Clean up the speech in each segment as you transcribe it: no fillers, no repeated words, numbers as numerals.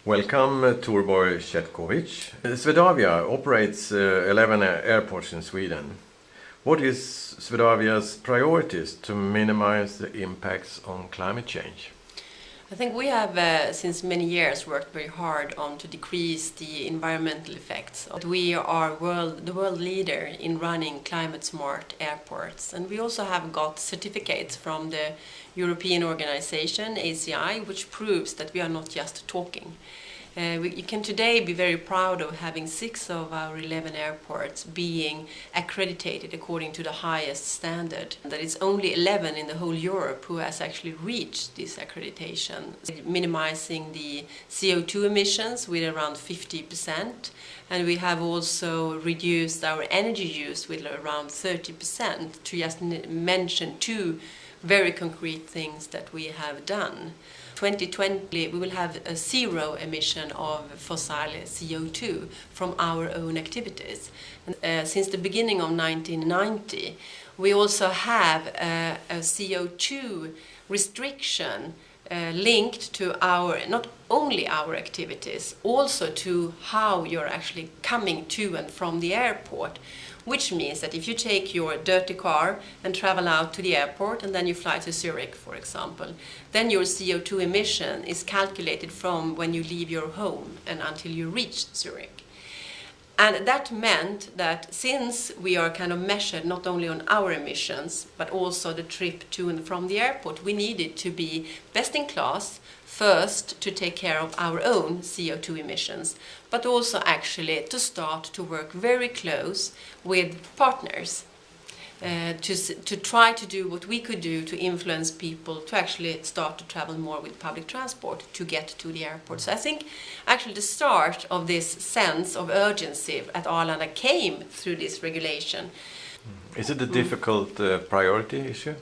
Welcome, Torborg, Chetkovics. Swedavia operates 11 airports in Sweden. What is Swedavia's priorities to minimize the impacts on climate change? I think we have, since many years, worked very hard on to decrease the environmental effects. We are the world leader in running climate-smart airports, and we also have got certificates from the European organization, ACI, which proves that we are not just talking. You can today be very proud of having 6 of our 11 airports being accredited according to the highest standard. That it's only 11 in the whole Europe who has actually reached this accreditation, minimizing the CO2 emissions with around 50%, and we have also reduced our energy use with around 30%, to just mention 2 very concrete things that we have done. 2020 we will have a 0 emission of fossil CO2 from our own activities. And, since the beginning of 1990 we also have a CO2 restriction linked to not only our activities, also to how you're actually coming to and from the airport. Which means that if you take your dirty car and travel out to the airport and then you fly to Zurich, for example, then your CO2 emission is calculated from when you leave your home and until you reach Zurich. And that meant that since we are kind of measured not only on our emissions, but also the trip to and from the airport, we needed to be best in class, first to take care of our own CO2 emissions, but also actually to start to work very close with partners to try to do what we could do to influence people to actually start to travel more with public transport to get to the airport. So I think actually the start of this sense of urgency at Arlanda came through this regulation. Is it a difficult priority issue?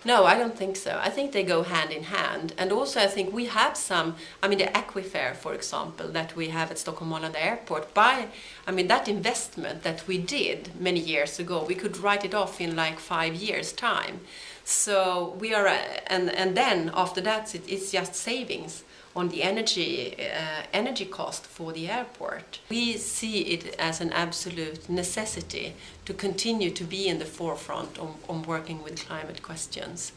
No, I don't think so. I think they go hand in hand. And also I think we have the aquifer, for example, that we have at Stockholm Arlanda Airport, that investment that we did many years ago, we could write it off in like 5 years' time. So we are, and then after that it's just savings on the energy cost for the airport. We see it as an absolute necessity to continue to be in the forefront on working with climate questions.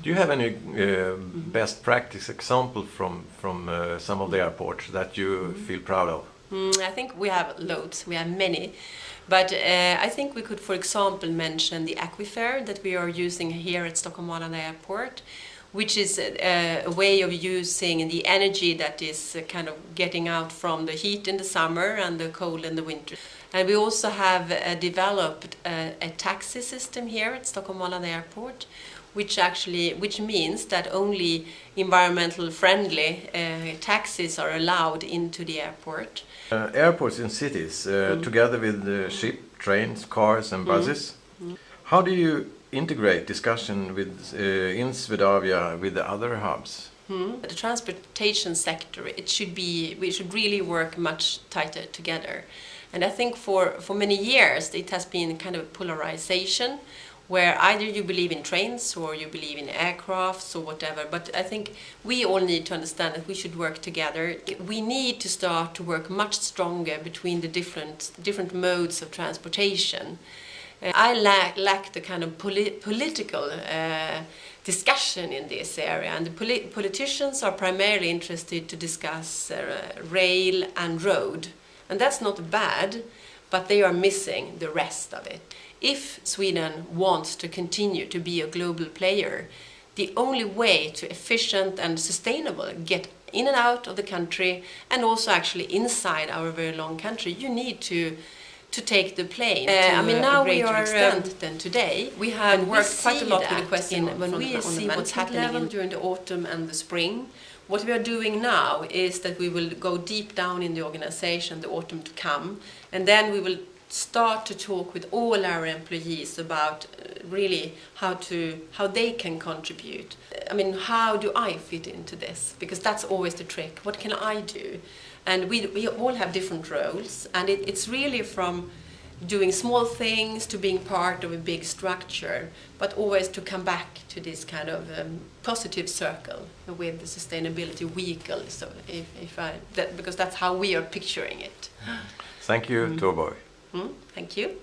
Do you have any best practice example from some of the airports that you feel proud of? I think we have loads, we have many. But I think we could, for example, mention the aquifer that we are using here at Stockholm Arlanda Airport, which is a way of using the energy that is kind of getting out from the heat in the summer and the cold in the winter. And we also have developed a taxi system here at Stockholm Arlanda Airport, which means that only environmental friendly taxis are allowed into the airport. Airports in cities, together with ship, trains, cars and buses. How do you integrate discussion in Swedavia with the other hubs? The transportation sector, we should really work much tighter together. And I think for many years it has been kind of a polarization where either you believe in trains or you believe in aircrafts or whatever. But I think we all need to understand that we should work together. We need to start to work much stronger between the different modes of transportation. I lack the kind of political discussion in this area, and the politicians are primarily interested to discuss rail and road, and that's not bad, but they are missing the rest of it. If Sweden wants to continue to be a global player, the only way to efficient and sustainable get in and out of the country, and also actually inside our very long country, you need to take the plane now we are extent than today. We have worked quite a lot with the question when we see what's happening during the autumn and the spring. What we are doing now is that we will go deep down in the organization the autumn to come, and then we will start to talk with all our employees about really how they can contribute. How do I fit into this? Because that's always the trick. What can I do? And we all have different roles, and it's really from doing small things to being part of a big structure, but always to come back to this kind of positive circle with the sustainability vehicle. So because that's how we are picturing it. Thank you, Torborg. Thank you.